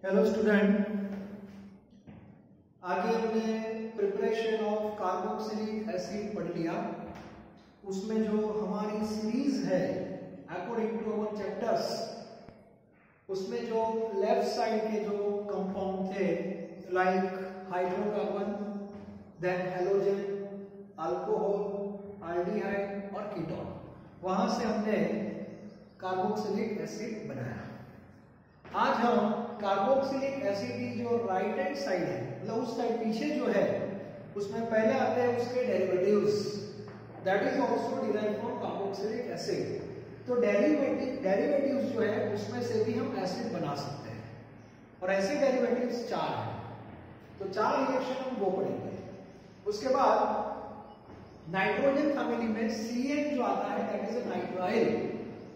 Hello student, आगे हमने preparation of carboxylic acid पढ़ लिया। उसमें जो हमारी सीरीज है अकॉर्डिंग टू अवर चैप्टर्स, उसमें जो लेफ्ट साइड के जो कंपाउंड थे like hydrocarbon, then halogen, alcohol, aldehyde और कीटोन, वहां से हमने कार्बोक्सिलिक एसिड बनाया। आज हम कार्बोक्सिलिक एसिड की जो राइट हैंड साइड है, मतलब उस साइड पीछे जो है, उसमें पहले आते हैं उसके derivatives, that is also derived from carboxylic acid. तो डेरिवेटिव्स जो है उसमें से भी हम एसिड बना सकते हैं, और ऐसे डेरिवेटिव्स 4 हैं। तो 4 रिएक्शन हम वो पढ़ेंगे। उसके बाद नाइट्रोजन फैमिली में CN जो आता है दैट इज अ नाइट्राइल,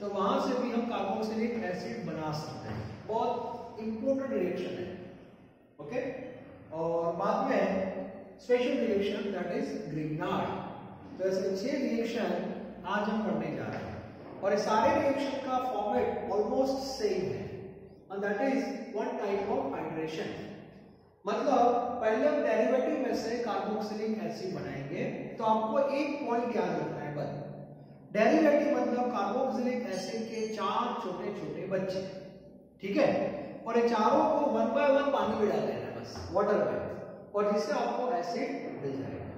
तो वहां से भी हम कार्बोक्सिलिक एसिड बना सकते हैं। बहुत इंपॉर्टेंट रिएक्शन है, ओके। और बाद में special reaction that is Grignard. तो ऐसे 6 रिएक्शन आज हम पढ़ने जा रहे हैं, और ये सारे रिएक्शन का फॉर्मेट ऑलमोस्ट सेम है, and that is one type of hydration. मतलब पहले हम डेरिवेटिव में से कार्बोक्सिलिक एसिड बनाएंगे। तो आपको एक पॉइंट याद रखना है बस, डेरिवेटिव मतलब कार्बोक्सिलिक एसिड के 4 छोटे छोटे बच्चे, ठीक है। और ये चारों को 1 बाय 1 पानी में डाल देना है बस, वाटर में, और जिससे आपको एसिड मिल जाएगा।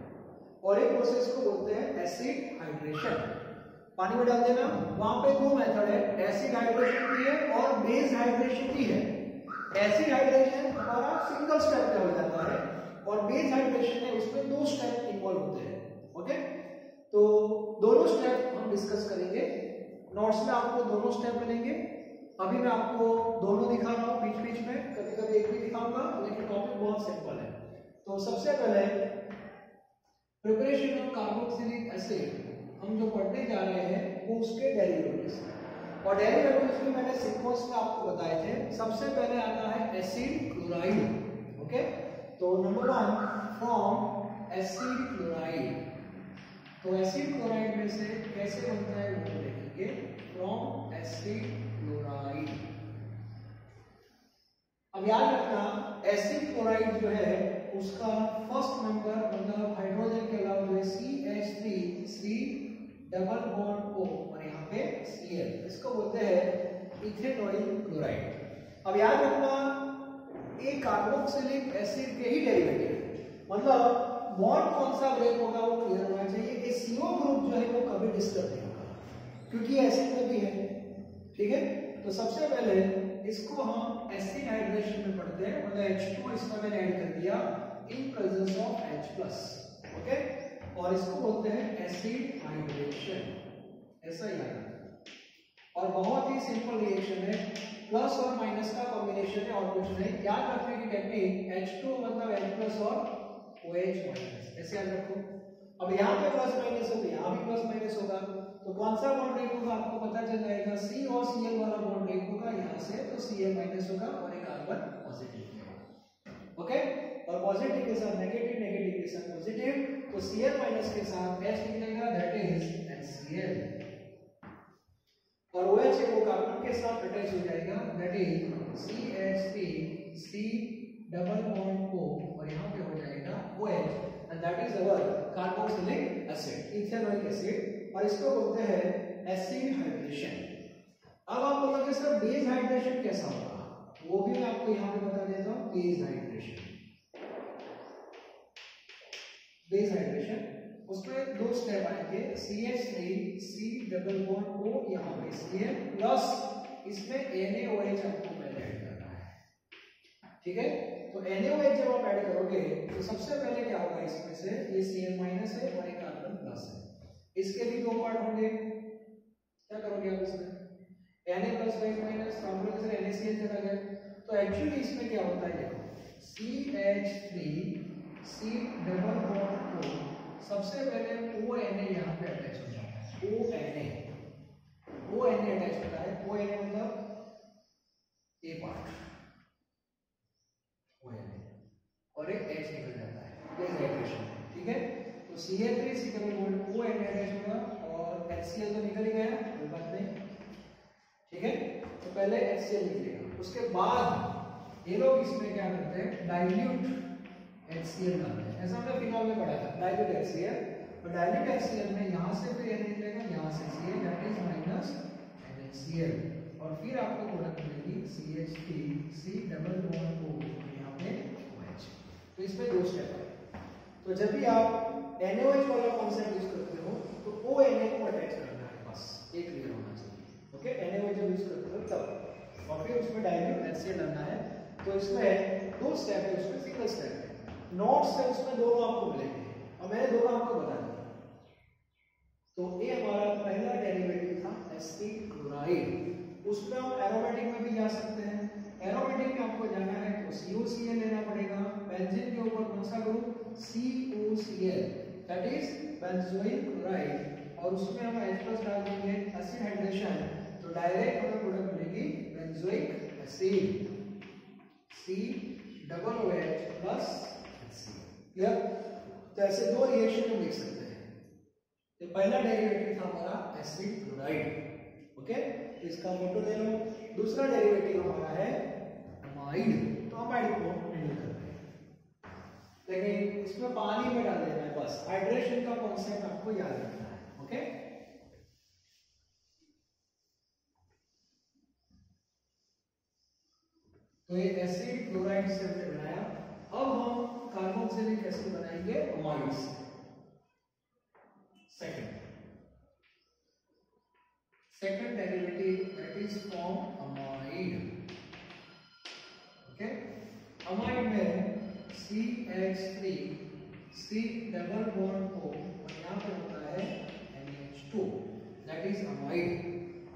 और एक प्रोसेस को बोलते हैं एसिड हाइड्रेशन। पानी में डाल देना, वहां पे 2 मेथड है, एसिड हाइड्रेशन की है और बेस हाइड्रेशन की है। एसिड हाइड्रेशन हमारा सिंगल स्टेप पे हो जाता है, और बेस हाइड्रेशन है उसमें 2 स्टेप इन्वॉल्व होते हैं, ओके। तो दोनों स्टेप हम डिस्कस करेंगे। नोट्स में आपको दोनों स्टेप मिलेंगे। अभी मैं आपको दोनों दिखा रहा हूँ बीच बीच में, कभी कभी एक भी दिखाऊंगा, लेकिन टॉपिक बहुत सिंपल है। तो सबसे पहले प्रिपरेशन ऑफ कार्बोक्सिलिक एसिड हम जो पढ़ने जा रहे हैं वो उसके डेरिवेटिव्स, और डेरिवेटिव्स भी मैंने सीक्वेंस में आपको बताए थे। सबसे पहले आता है एसिड क्लोराइड, ओके। तो नंबर 1 फ्रॉम एसिड क्लोराइड। तो एसिड क्लोराइड में से कैसे बनता है वो देखेंगे। फ्रॉम एसिड क्लोराइड, अब याद रखना एसिड क्लोराइड जो है उसका फर्स्ट मेंबर मतलब हाइड्रोजन के अलावा जो है CH3 C double bond O और यहाँ पे Cl, इसको बोलते हैं इथेनॉइल क्लोराइड। अब याद रखना एक कार्बोक्सिलिक एसिड के ही डेरिवेटिव है, मतलब बॉन्ड कौन सा ब्रेक होगा वो क्लियर होना चाहिए। ये CO ग्रुप जो है वो कभी डिस्टर्ब नहीं होगा, क्योंकि एसिड में भी है, ठीक है। तो सबसे पहले इसको हम एसिड हाइड्रेशन में पढ़ते हैं, मतलब H2 इसमें मैंने ऐड कर दिया in presence of H+, okay. और इसको बोलते हैं एसिड हाइड्रेशन, ऐसा ही आएगा। और बहुत ही सिंपल रिएक्शन है, प्लस और माइनस का कॉम्बिनेशन है और कुछ नहीं। याद रखने की टेक्निक, H2 मतलब H+ और OH-, ऐसे याद रखो। अब यहाँ पे प्लस माइनस होगा, यहाँ भी प्लस माइनस होगा, तो कौन सा बॉन्ड ब्रेक होगा आपको पता चल जाएगा। C और Cl वाला बॉन्ड ब्रेक होगा यहाँ से, तो Cl माइनस होगा और एक कार्बन पॉजिटिव होगा, ओके। और पॉजिटिव के साथ नेगेटिव, नेगेटिव के साथ पॉजिटिव, तो Cl माइनस के साथ H निकलेगा, दैट इज HCl। और OH वो कार्बन के साथ अटैच हो जाएगा, that is CH3 C double bond O, और यहाँ पे हो जाएगा OH, and that is our carboxylic acid, ethanoic acid, और इसको बोलते हैं एसिड हाइड्रेशन। अब आप बोलोगे सर बेस हाइड्रेशन कैसा होगा, वो भी मैं आपको यहाँ पे बता देता हूँ। बेस हाइड्रेशन, बेस हाइड्रेशन उसमें 2 स्टेप आएंगे, CH3 C double bond O, यहाँ पे Cl प्लस इसमें NaOH आपको पहले ऐड करना है, ठीक है। तो NaOH जब आप ऐड करोगे तो सबसे पहले क्या होगा, इसमें से ये Cl माइनस है और एक कार्बन प्लस है, इसके भी 2 पार्ट होंगे। क्या करोगे आप इसमें Na plus OH minus, carbon से NaCl चला गया। तो एक्चुअली इसमें क्या होता है, देखो CH3 C double bond O, सबसे पहले ONa यहाँ पे अटैच हो जाता है, ONa अटैच होता है। ONa मतलब ए पार्ट और एक H निकल जाता है, बेस हाइड्रेशन, ठीक है। तो CH3 C double bond ONa attach होगा और HCl तो निकल ही गया, कोई बात नहीं, ठीक है। तो पहले HCl निकलेगा, उसके बाद ये लोग इसमें क्या करते हैं, डाइल्यूट HCl डालते हैं। ऐसा हमने फिनॉल में पढ़ा था, डाइल्यूट HCl। तो डाइल्यूट HCl में यहाँ से फिर Na निकलेगा, यहाँ से Cl, that is minus NaCl, और फिर आपको प्रोडक्ट मिलेगी CH3 C double bond O, यहाँ पे OH। तो इसमें दो स्टेप है। तो जब भी आप NaOH वाला कॉन्सेप्ट यूज करते हो तो ONA को अटैच करना है, बस ये क्लियर होना चाहिए। ओके, NaOH जब यूज करते हो तब, और फिर उसमें डाइल्यूट HCl डालना है। तो इसमें दो स्टेप है, उसमें सिंगल स्टेप है। नोट्स है उसमें दोनों आपको मिलेंगे, और मैंने दोनों आपको बता दिया। तो ये हमारा पहला डेरिवेटिव था एसिटिक क्लोराइड। उसमें हम एरोमेटिक में भी जा सकते हैं। एरोमेटिक में आपको जाना है तो COCl लेना पड़ेगा। बेंजीन के ऊपर कौन सा group, COCl, that is benzoic chloride, और उसमें हम H+ डाल देंगे, एसिड हाइड्रेशन, तो डायरेक्ट हमें प्रोडक्ट मिलेगी benzoic acid, COOH plus HCl। Clear? तो ऐसे दो रिएक्शन हम लिख सकते हैं। तो पहला डेरिवेटिव था हमारा एसिड क्लोराइड। ओके, तो इसका फोटो ले लो। दूसरा डेरिवेटिव हमारा है अमाइड। तो अमाइड को हैंडल करते हैं, लेकिन इसमें पानी में डाल देना है, बस हाइड्रेशन का कॉन्सेप्ट आपको याद रखना है। ओके, तो ये एसिड क्लोराइड से हमने बनाया। अब हम कार्बोक्सिलिक एसिड बनाएंगे अमाइड से। Second derivative that is from amide. Okay, amide में CH3 C double bond O, और यहाँ पे होता है NH2, दैट इज अमाइड,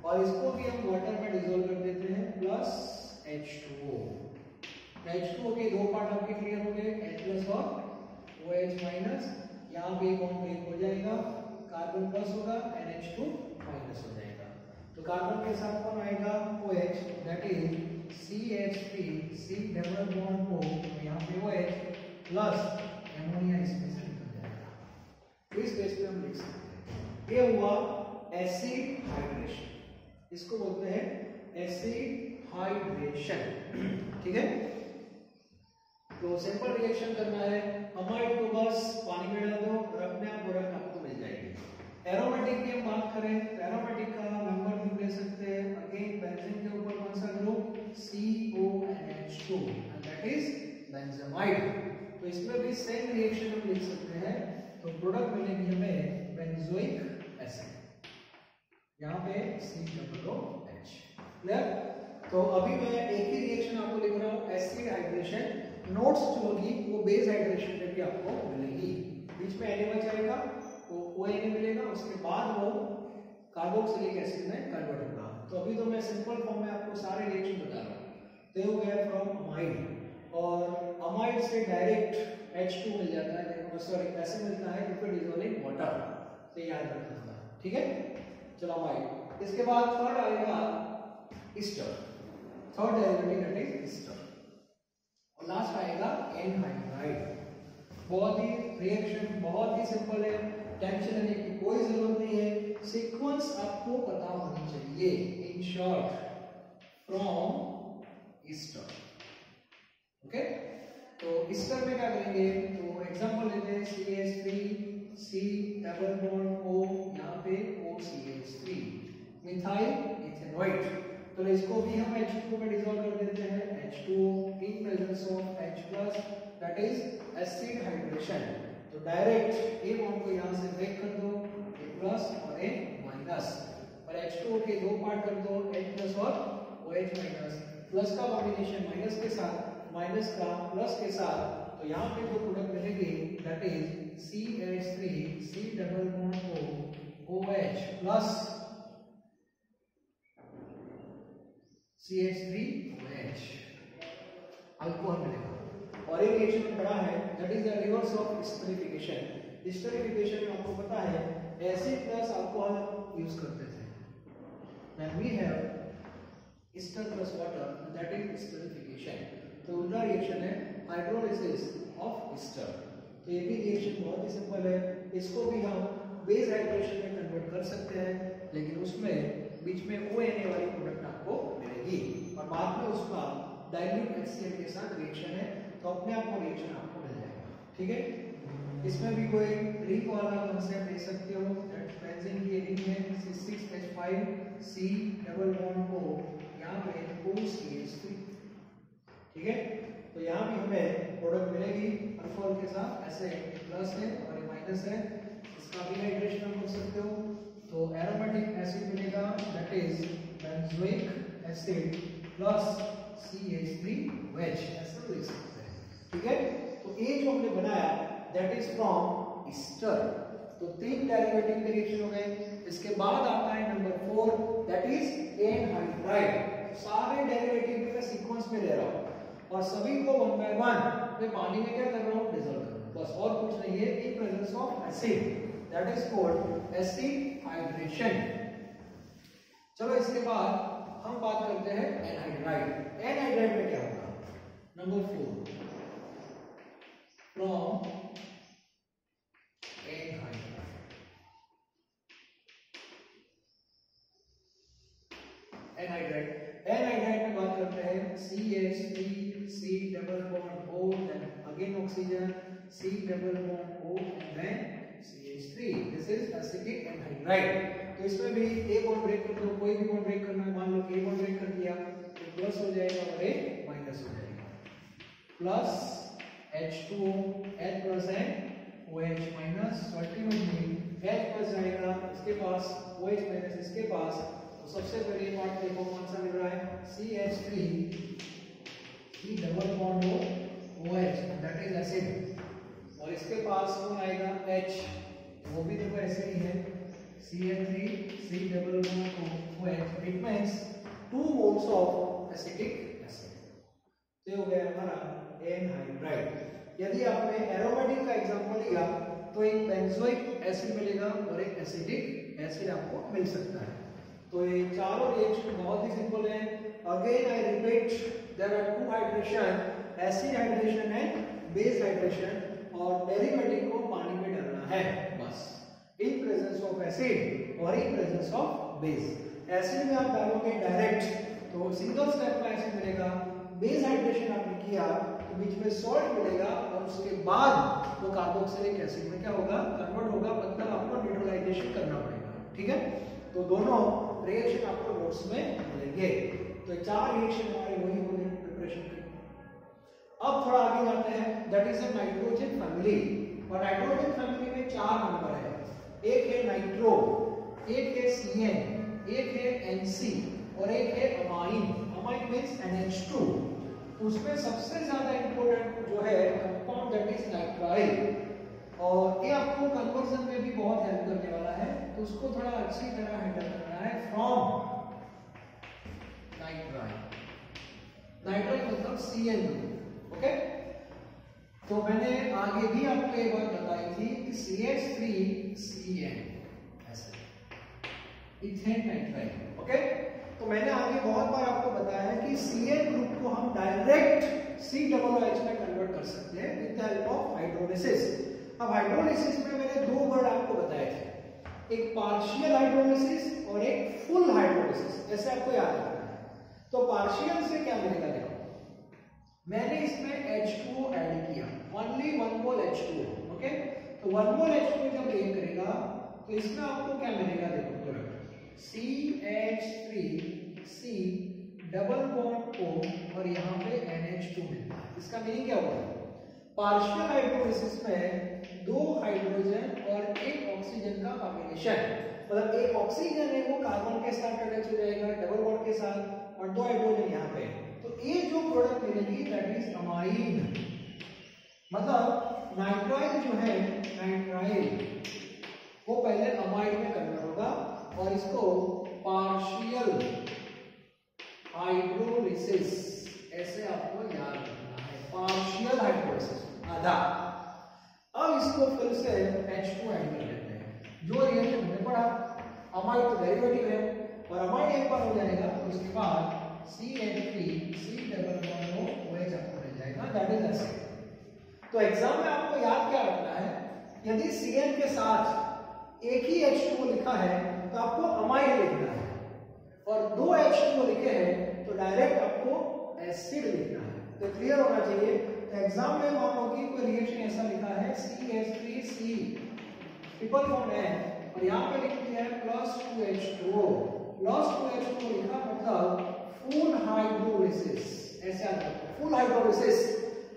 और इसको भी हम वाटर में डिसॉल्व कर देते हैं प्लस H2O। H2O के दो पार्ट आपके क्लियर हो गए, H+ और OH माइनस। यहाँ पे बॉन्ड ब्रेक हो जाएगा, कार्बन प्लस होगा, NH2 माइनस हो जाएगा। तो कार्बन के साथ कौन आएगा, OH, that is CH3 C double bond O, यहाँ पे OH प्लस एमोनिया इसमें से निकल जाएगा। तो इस बेस पे हम लिख सकते हैं ये हुआ एसिड हाइड्रेशन, इसको बोलते हैं एसिड हाइड्रेशन। ठीक है, तो सिंपल रिएक्शन करना है। अमाइड को बस पानी में डाल दो और अपने आप प्रोडक्ट आपको मिल जाएगी। एरोमेटिक की हम बात करें तो एरोमेटिक का मेंबर भी ले सकते हैं। अगेन बेंजीन के ऊपर कौन सा group, CONH2, and that is benzamide. तो इसमें भी सेम रिएक्शन हम लिख सकते हैं। तो प्रोडक्ट मिलेगी हमें बेंजोइक एसिड, यहाँ पे COOH। क्लियर? तो अभी मैं एक ही रिएक्शन आपको लिख रहा हूँ, एसिड हाइड्रेशन। नोट्स जो होगी वो बेस हाइड्रेशन में भी आपको मिलेगी। बीच में Na बचाएगा तो ONA मिलेगा, उसके बाद वो कार्बोक्सिलिक एसिड में कन्वर्ट होगा। तो अभी तो मैं सिंपल फॉर्म में आपको सारे रिएक्शन बता रहा हूँ। दे वेयर फ्रॉम अमाइड, और अमाइड से डायरेक्ट H2 मिल जाता है, सॉरी ऐसे मिलता है लिक्विड डिसॉल्विंग वाटर, तो याद रखना। ठीक है, चलो अमाइड। इसके बाद थर्ड आएगा Easter, third derivative that is Easter, और लास्ट आएगा एनहाइड्राइड। बहुत ही रिएक्शन बहुत ही सिंपल है, टेंशन लेने की कोई जरूरत नहीं है। सीक्वेंस आपको पता होनी चाहिए। In short from Easter. Okay, तो ईस्टर में क्या करेंगे, तो एग्जांपल लेते हैं CH3 C double bond O, यहाँ पे OCH3 मिथाइल इथेनॉइड। तो इसको भी हम H2 में डिसॉल्व कर देते हैं, H2O in presence of H+, that is acid hydration. तो डायरेक्ट ए बॉन्ड को यहाँ से ब्रेक कर दो, A+ और A-, और H2O के दो पार्ट कर दो, H+ और OH-, प्लस का कॉम्बिनेशन माइनस के साथ, माइनस का प्लस के साथ, तो यहाँ पे जो प्रोडक्ट मिलेगी that is CH3 C double bond O OH plus CH3OH alcohol मिलेगा। और एक रिएक्शन में पढ़ा है that is the reverse of esterification. Esterification में आपको पता है एसिड प्लस अल्कोहल यूज करते थे, then we have ester plus water, that is esterification. तो उल्टा रिएक्शन है हाइड्रोलिसिस ऑफ ईस्टर। तो ये भी रिएक्शन बहुत ही सिंपल है, इसको भी हम बेस हाइड्रेशन में कन्वर्ट कर सकते हैं, लेकिन उसमें बीच में ONA वाली प्रोडक्ट आपको मिलेगी, और बाद में उसका डाइल्यूट HCl के साथ रिएक्शन है, तो अपने आप वो रिएक्शन आपको मिल जाएगा। ठीक है, इसमें भी कोई रिंग वाला कॉन्सेप्ट दे सकते हो। बेंजीन की रिंग है C6H5 C double bond O, यहाँ पे OCH3। ठीक है, तो यहाँ भी हमें प्रोडक्ट मिलेगी अल्कोहल के साथ, ऐसे प्लस है और ये माइनस है, इसका भी हाइड्रेशन हम कर सकते हो। तो एरोमेटिक एसिड मिलेगा, that is benzoic acid plus CH3OH, ऐसा लिख सकते हैं। ठीक है, तो ये जो हमने बनाया दैट इज फ्रॉम ईस्टर। तो 3 डेरिवेटिव के रिएक्शन हो गए। इसके बाद आता है नंबर 4, दैट इज एनहाइड्राइड। सारे डेरिवेटिव के सीक्वेंस में ले रहा हूं और सभी को 1 बाय 1 मैं पानी में क्या कर रहा हूं, डिसॉल्व कर रहा हूं, बस और कुछ नहीं है। In presence of acid, that is called acid hydration. चलो इसके बाद हम बात करते हैं एनहाइड्राइड। एनहाइड्राइड में क्या होगा, नंबर 4 फ्रॉम एनहाइड्राइड। एनहाइड्राइड में बात करते हैं CH3 C double bond O, then again oxygen C double bond O and then CH3। This is acetic anhydride. तो इसमें भी एक बॉन्ड ब्रेक कर दो, कोई भी बॉन्ड ब्रेक करना है, मान लो कि एक बॉन्ड ब्रेक कर दिया तो प्लस हो जाएगा और एक माइनस हो जाएगा। प्लस H2O, H प्लस है OH minus, ultimately H plus जाएगा इसके पास, OH माइनस इसके पास। तो सबसे पहले पार्ट देखो कौन सा मिल रहा है, CH3 C double bond O OH, that is acid. और इसके पास कौन आएगा, H, वो भी देखो ऐसे ही है, CH3 C double bond OH। It means 2 moles of acetic acid. तो हो गया हमारा एनहाइड्राइड। यदि आपने एरोमेटिक का एग्जांपल लिया तो एक बेंजोइक एसिड मिलेगा और एक एसिटिक एसिड आपको मिल सकता है। तो ये चारों रिएक्शन बहुत ही सिंपल है। Again I repeat, there are 2 hydration, acid hydration and base hydration, और डेरिवेटिव को पानी में डालना है बस, इन प्रेजेंस ऑफ एसिड और in presence of base. Acid में आप डालोगे डायरेक्ट तो सिंगल स्टेप का एसिड मिलेगा, बेस हाइड्रेशन आपने किया तो बीच में सॉल्ट मिलेगा और उसके बाद वो कार्बोक्सिलिक एसिड में क्या होगा, कन्वर्ट होगा, मतलब आपको न्यूट्रलाइजेशन करना पड़ेगा। ठीक है, तो दोनों रिएक्शन आपको नोट्स में मिलेंगे। तो 4 रिएक्शन हमारे वही हो गए प्रिपरेशन के। अब थोड़ा आगे जाते हैं, that is a nitrogen family. और नाइट्रोजन फैमिली में 4 नंबर है, एक है नाइट्रो, एक है CN, एक है NC और एक है अमाइन। Amine means NH2। उसमें सबसे ज्यादा इंपॉर्टेंट जो है कंपाउंड दैट इज नाइट्राइल, और ये आपको कन्वर्जन में भी बहुत हेल्प करने वाला है, तो उसको थोड़ा अच्छी तरह हैंडल करना है। फ्रॉम नाइट्राइल, नाइट्राइल मतलब CN। ओके, तो मैंने आगे भी आपको एक बात बताई थी कि CH3CN ऐसे इथेन नाइट्राइल। ओके, तो मैंने आगे बहुत बार आपको बताया है कि CN ग्रुप को हम डायरेक्ट COOH में कन्वर्ट कर सकते हैं with the help of hydrolysis. अब हाइड्रोलिसिस में मैंने 2 वर्ड आपको बताए थे, एक पार्शियल हाइड्रोलिसिस और एक फुल हाइड्रोलिसिस, ऐसे आपको याद रखना है। तो पार्शियल से क्या मिलेगा, देखो मैंने इसमें H2O ऐड किया, ओनली 1 मोल H2O। ओके, तो 1 मोल H2O जब रिएक्ट करेगा तो इसमें आपको क्या मिलेगा, देखो product CH3C double bond O और यहाँ पे NH2 मिलता है। इसका मीनिंग क्या होगा, पार्शियल हाइड्रोलिसिस में 2 हाइड्रोजन और 1 ऑक्सीजन का कॉम्बिनेशन, मतलब एक ऑक्सीजन है वो कार्बन के साथ अटैच हो जाएगा डबल बॉन्ड के साथ, और 2 हाइड्रोजन यहाँ पे, तो ये जो प्रोडक्ट मिलेगी दैट इज अमाइन। मतलब नाइट्राइल जो है, नाइट्राइल वो पहले अमाइड में कन्वर्ट होगा और इसको पार्शियल हाइड्रोलिसिस, ऐसे आपको याद रखना है, पार्शियल हाइड्रोलिसिस आधा। अब इसको फिर से H2 ऐड कर लेते हैं, जो रिएक्शन हमने पढ़ा, अमाइड तो डेरिवेटिव है और अमाइड एक बार हो जाएगा तो उसके बाद CH3C डबल बॉन्ड OH आपको मिल जाएगा, दैट इज एसिड। तो एग्जाम में आपको याद क्या रखना है, यदि CN के साथ एक ही H2O लिखा है तो आपको अमाइड लिखना है, और 2 H2O लिखे हैं तो डायरेक्ट आपको एसिड लिखना है, तो क्लियर होना चाहिए। तो एग्जाम में मान लो कि कोई रिएक्शन ऐसा लिखा है CH3C ट्रिपल बॉन्ड है और यहाँ पे लिख दिया है +2H2O, +2H2O लिखा मतलब फुल हाइड्रोलिसिस, ऐसे आता है फुल हाइड्रोलिसिस,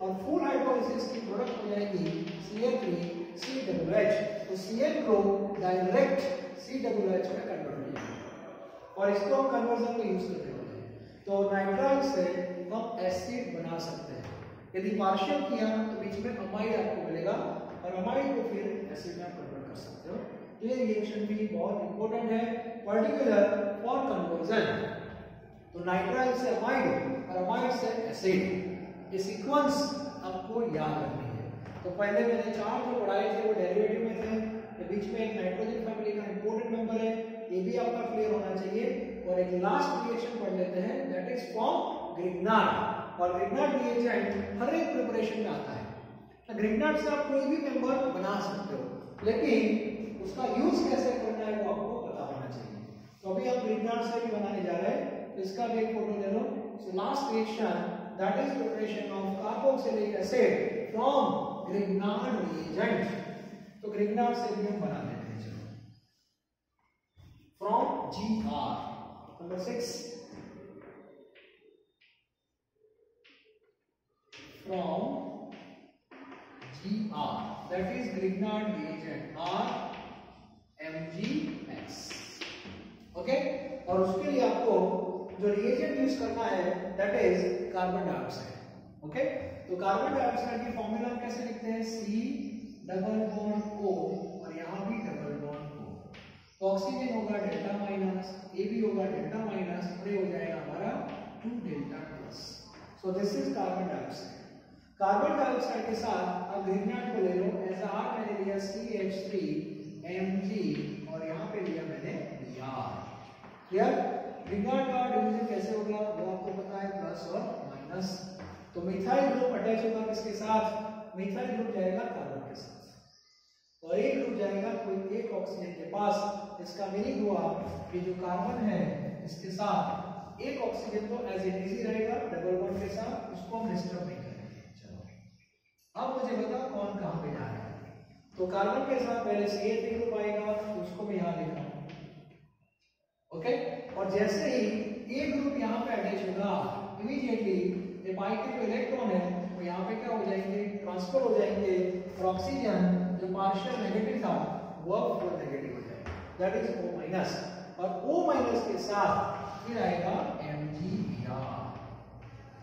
और फुल हाइड्रोलिसिस की प्रोडक्ट हो जाएगी CH3COOH, तो CN ग्रुप डायरेक्ट COOH में कन्वर्ट हो जाएगा और इसको हम कन्वर्जन में यूज करते हैं। तो नाइट्राइल से हम एसिड बना सकते हैं, यदि पार्शियल किया तो बीच में अमाइड आपको मिलेगा और अमाइड को फिर एसिड में कन्वर्ट कर सकते हो। तो ये रिएक्शन भी बहुत इंपॉर्टेंट है पर्टिकुलर फॉर कन्वर्जन। तो नाइट्राइल से अमाइड और अमाइड से एसिड, ये सीक्वेंस आपको याद रखनी है। तो पहले मैंने 4 जो पढ़ाए थे वो डेरिवेटिव में थे, तो बीच में एक नाइट्रोजन फैमिली का इंपॉर्टेंट मेंबर है, ये भी आपका क्लियर होना चाहिए। और एक लास्ट रिएक्शन पढ़ लेते हैं, दैट इज फ्रॉम ग्रिग्नार्ड, और ग्रिग्नार्ड रिएजेंट हर एक प्रिपरेशन में आता है। तो ग्रिग्नार्ड से आप कोई भी मेंबर बना सकते हो, लेकिन उसका यूज कैसे करना है वो आपको पता होना चाहिए। तो अभी हम ग्रिग्नार्ड से भी बनाने जा रहे हैं, तो इसका भी एक फोटो ले लो। So last reaction that is preparation of carboxylic acid from Grignard reagent. तो ग्रिग्नार्ड से भी हम बना लेते हैं, चलो from GR number 6 from GR, that is Grignard reagent RMgX, okay. और उसके लिए आपको जो रिएजेंट यूज करना है that is carbon dioxide, okay. तो कार्बन डाइऑक्साइड की फॉर्मूला हम कैसे लिखते हैं, C डबल बॉन्ड O और यहाँ भी डबल बॉन्ड O, तो ऑक्सीजन होगा डेल्टा माइनस, A भी होगा डेल्टा माइनस, और ये हो जाएगा हमारा 2 delta plus. So this is carbon dioxide. Carbon dioxide के साथ अब ग्रिग्नार्ड को ले लो, ऐसा R मैंने लिया CH3Mg और यहाँ पे लिया मैंने Br, क्लियर। ग्रिग्नार्ड का डिवीजन कैसे होगा वो आपको पता है, प्लस और माइनस। तो मिथाइल ग्रुप अटैच होगा किसके साथ, मिथाइल ग्रुप जाएगा कार्बन के साथ और एक ग्रुप जाएगा कोई एक ऑक्सीजन के पास। इसका मीनिंग हुआ कि जो कार्बन है इसके साथ एक ऑक्सीजन तो एज इट इज ही रहेगा डबल बॉन्ड के साथ, उसको हम डिस्टर्ब नहीं करेंगे। चलो अब मुझे बता कौन कहां पे जा रहा है। तो कार्बन के साथ पहले CH3 ग्रुप आएगा, तो उसको मैं यहां लिख रहा हूं, ओके। और जैसे ही एक ग्रुप यहाँ पे अटैच होगा, इमीडिएटली ये बाई के जो इलेक्ट्रॉन है वो यहाँ पे क्या हो जाएंगे, ट्रांसफर हो जाएंगे, और ऑक्सीजन जो पार्शियल नेगेटिव था वो फुल नेगेटिव हो जाएगा, दैट इज O माइनस। और O माइनस के साथ फिर आएगा MgBr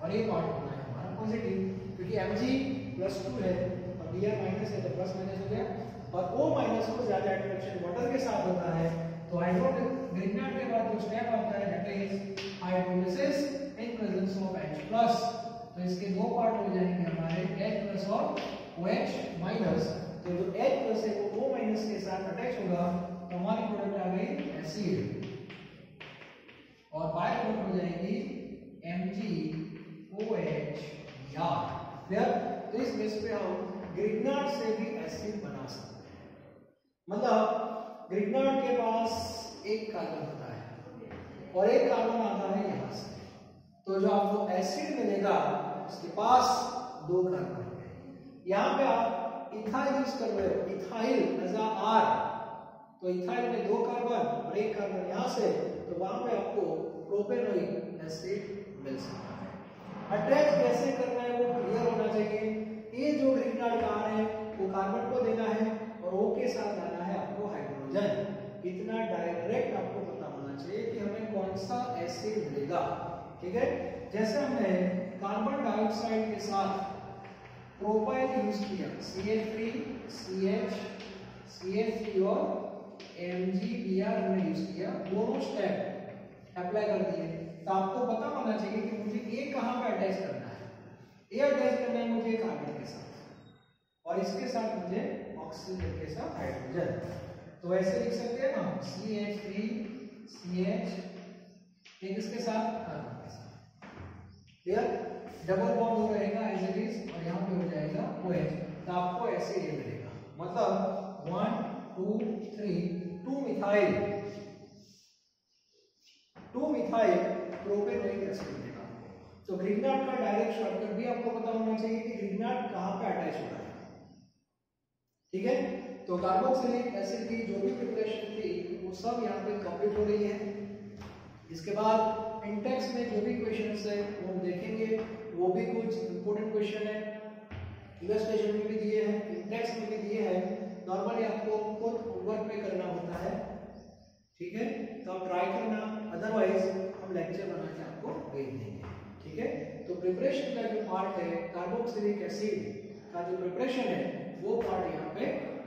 और ये पार्ट होना है हमारा पॉजिटिव, क्योंकि Mg+2 है और Br माइनस है तो प्लस माइनस हो गया। और O माइनस को ज्यादा अट्रैक्शन वाटर के साथ होता है, तो ग्रिग्नार्ड के बाद जो स्टेप आता है that is hydrolysis in presence of H+, तो इसके दो पार्ट हो जाएंगे हमारे H+ और OH माइनस। तो जो H+ है वो O माइनस के साथ अटैच होगा, तो हमारी प्रोडक्ट आ गई एसिड और बाय प्रोडक्ट हो जाएगी MgOH यार, क्लियर। तो इस बेस पे हम ग्रिग्नार्ड से भी एसिड बना सकते हैं। मतलब ग्रिग्नार्ड के पास एक कार्बन होता है और एक कार्बन आता है यहां से, तो जो आपको एसिड मिलेगा उसके पास 2 कार्बन है। यहां पे आप इथाइल यूज कर रहे हो, इथाइल एज R, तो इथाइल में 2 कार्बन और एक कार्बन यहां से, तो वहां पे आपको प्रोपेनोइक एसिड मिल सकता है। अटैच कैसे करना है वो क्लियर होना चाहिए। ये जो ग्रिग्नार्ड का R है वो कार्बन को देना है और O के साथ लाना है आपको हाइड्रोजन। इतना डायरेक्ट आपको पता होना चाहिए कि हमें कौन सा एसिड मिलेगा, ठीक है। जैसे हमने कार्बन डाइऑक्साइड के साथ प्रोपाइल यूज किया, CH3 CH CH3 और MgBr हमने यूज किया, दोनों स्टेप अप्लाई कर दिए। तो आपको पता होना चाहिए कि मुझे A कहां पे अटैच करना है। A अटैच करना है मुझे कार्बन के साथ और इसके साथ मुझे ऑक्सीजन के साथ हाइड्रोजन। तो ऐसे लिख सकते हैं हम CH3 CH एक इसके साथ कार्बन के साथ, क्लियर। डबल बॉन्ड हो रहेगा एज इट इज और यहाँ पे हो जाएगा OH, तो आपको ऐसे ये मिलेगा, मतलब 1 2 3 2 मिथाइल प्रोपेनोइक एसिड मिलेगा। तो ग्रिग्नार्ड का डायरेक्ट शॉर्टकट भी आपको पता होना चाहिए कि ग्रिग्नार्ड कहाँ पे अटैच हो रहा है। ठीक है, तो कार्बोक्सिलिक एसिड की जो भी प्रिपरेशन थी वो सब यहाँ पे कंप्लीट हो गई है। इसके बाद इंटेक्स में जो भी क्वेश्चंस है वो हम देखेंगे, वो भी कुछ इंपॉर्टेंट क्वेश्चन है, इलस्ट्रेशन में भी दिए हैं, इंटेक्स में भी दिए हैं। नॉर्मली आपको खुद होमवर्क पे करना होता है, ठीक है, तो आप ट्राई करना, अदरवाइज हम लेक्चर बना के आपको भेज देंगे। ठीक है, तो प्रिपरेशन का जो पार्ट है कार्बोक्सिलिक एसिड का जो प्रिपरेशन है वो पार्ट यहाँ पे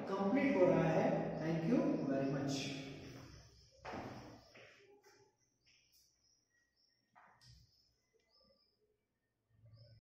कंप्लीट हो रहा है। Thank you very much.